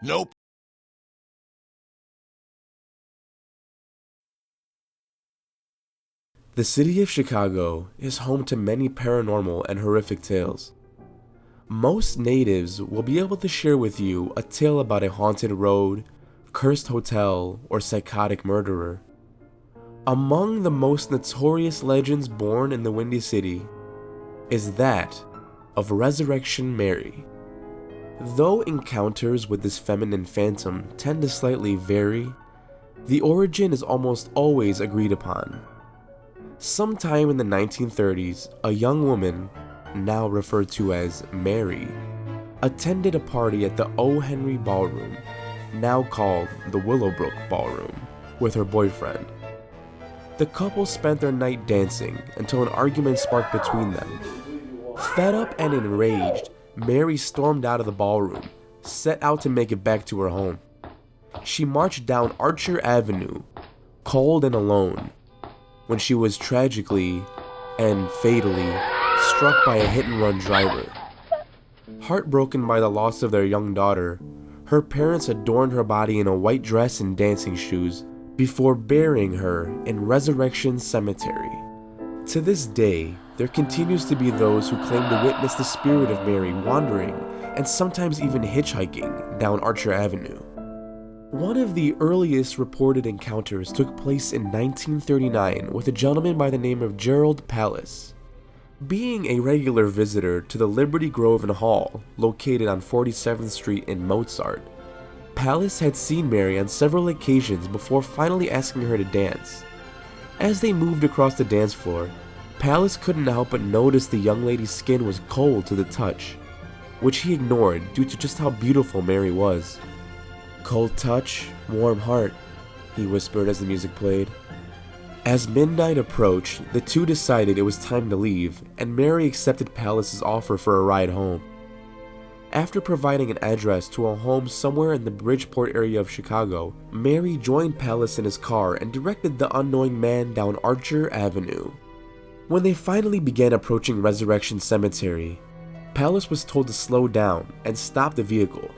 Nope. The city of Chicago is home to many paranormal and horrific tales. Most natives will be able to share with you a tale about a haunted road, cursed hotel, or psychotic murderer. Among the most notorious legends born in the Windy City is that of Resurrection Mary. Though encounters with this feminine phantom tend to slightly vary, the origin is almost always agreed upon. Sometime in the 1930s, a young woman, now referred to as Mary, attended a party at the O. Henry Ballroom, now called the Willowbrook Ballroom, with her boyfriend. The couple spent their night dancing until an argument sparked between them. Fed up and enraged, Mary stormed out of the ballroom, set out to make it back to her home. She marched down Archer Avenue, cold and alone, when she was tragically and fatally struck by a hit-and-run driver. Heartbroken by the loss of their young daughter, her parents adorned her body in a white dress and dancing shoes before burying her in Resurrection Cemetery. To this day, there continues to be those who claim to witness the spirit of Mary wandering and sometimes even hitchhiking down Archer Avenue. One of the earliest reported encounters took place in 1939 with a gentleman by the name of Gerald Pallas. Being a regular visitor to the Liberty Grove and Hall, located on 47th Street in Mozart, Pallas had seen Mary on several occasions before finally asking her to dance. As they moved across the dance floor, Pallas couldn't help but notice the young lady's skin was cold to the touch, which he ignored due to just how beautiful Mary was. "Cold touch, warm heart," he whispered as the music played. As midnight approached, the two decided it was time to leave, and Mary accepted Pallas's offer for a ride home. After providing an address to a home somewhere in the Bridgeport area of Chicago, Mary joined Pallas in his car and directed the unknowing man down Archer Avenue. When they finally began approaching Resurrection Cemetery, Pallas was told to slow down and stop the vehicle.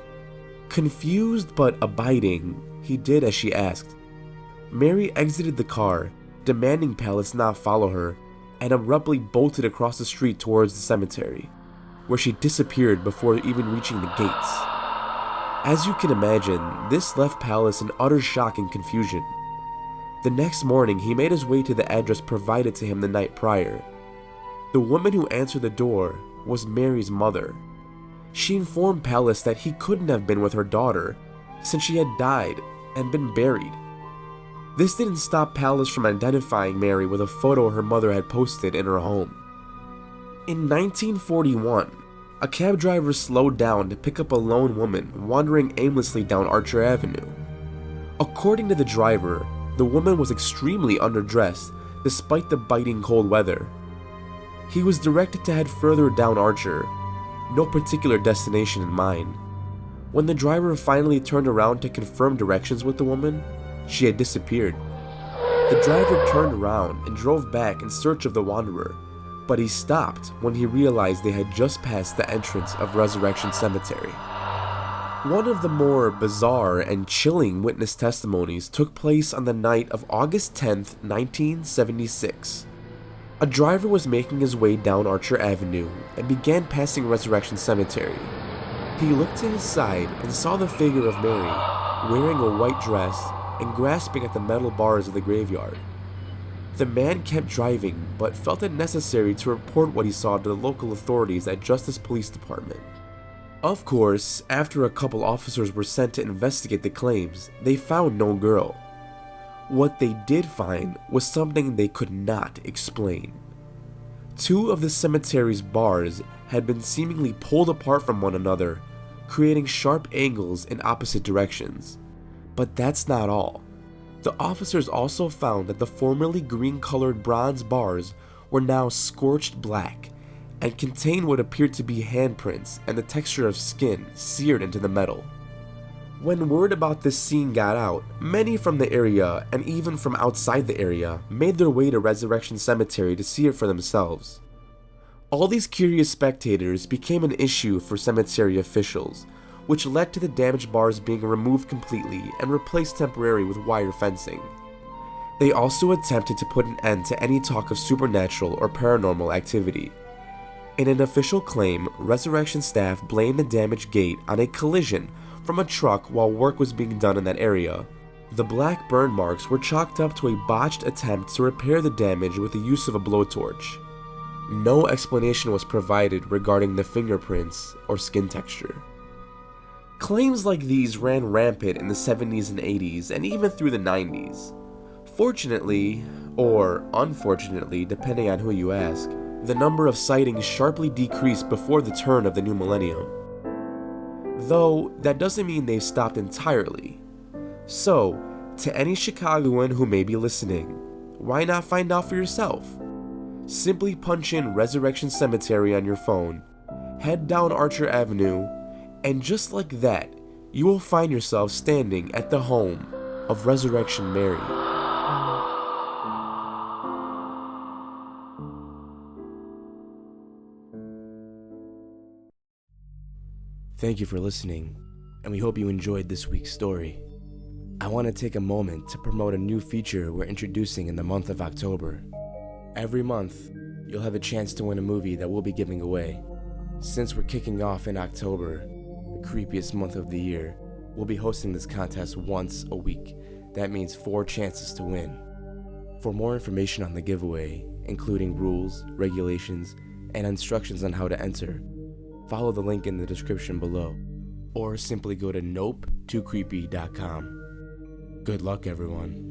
Confused but abiding, he did as she asked. Mary exited the car, demanding Pallas not follow her, and abruptly bolted across the street towards the cemetery, where she disappeared before even reaching the gates. As you can imagine, this left Pallas in utter shock and confusion. The next morning, he made his way to the address provided to him the night prior. The woman who answered the door was Mary's mother. She informed Pallas that he couldn't have been with her daughter, since she had died and been buried. This didn't stop Pallas from identifying Mary with a photo her mother had posted in her home. In 1941, a cab driver slowed down to pick up a lone woman wandering aimlessly down Archer Avenue. According to the driver, the woman was extremely underdressed despite the biting cold weather. He was directed to head further down Archer, no particular destination in mind. When the driver finally turned around to confirm directions with the woman, she had disappeared. The driver turned around and drove back in search of the wanderer, but he stopped when he realized they had just passed the entrance of Resurrection Cemetery. One of the more bizarre and chilling witness testimonies took place on the night of August 10th, 1976. A driver was making his way down Archer Avenue and began passing Resurrection Cemetery. He looked to his side and saw the figure of Mary, wearing a white dress and grasping at the metal bars of the graveyard. The man kept driving, but felt it necessary to report what he saw to the local authorities at Justice Police Department. Of course, after a couple officers were sent to investigate the claims, they found no girl. What they did find was something they could not explain. Two of the cemetery's bars had been seemingly pulled apart from one another, creating sharp angles in opposite directions. But that's not all. The officers also found that the formerly green-colored bronze bars were now scorched black and contained what appeared to be handprints and the texture of skin seared into the metal. When word about this scene got out, many from the area and even from outside the area made their way to Resurrection Cemetery to see it for themselves. All these curious spectators became an issue for cemetery officials, which led to the damaged bars being removed completely and replaced temporarily with wire fencing. They also attempted to put an end to any talk of supernatural or paranormal activity. In an official claim, Resurrection staff blamed the damaged gate on a collision from a truck while work was being done in that area. The black burn marks were chalked up to a botched attempt to repair the damage with the use of a blowtorch. No explanation was provided regarding the fingerprints or skin texture. Claims like these ran rampant in the 70s and 80s and even through the 90s. Fortunately, or unfortunately depending on who you ask, the number of sightings sharply decreased before the turn of the new millennium. Though, that doesn't mean they've stopped entirely. So, to any Chicagoan who may be listening, why not find out for yourself? Simply punch in Resurrection Cemetery on your phone, head down Archer Avenue, and just like that, you will find yourself standing at the home of Resurrection Mary. Thank you for listening, and we hope you enjoyed this week's story. I want to take a moment to promote a new feature we're introducing in the month of October. Every month, you'll have a chance to win a movie that we'll be giving away. Since we're kicking off in October, the creepiest month of the year, we'll be hosting this contest once a week. That means 4 chances to win. For more information on the giveaway, including rules, regulations, and instructions on how to enter, follow the link in the description below, or simply go to nope2creepy.com. Good luck, everyone.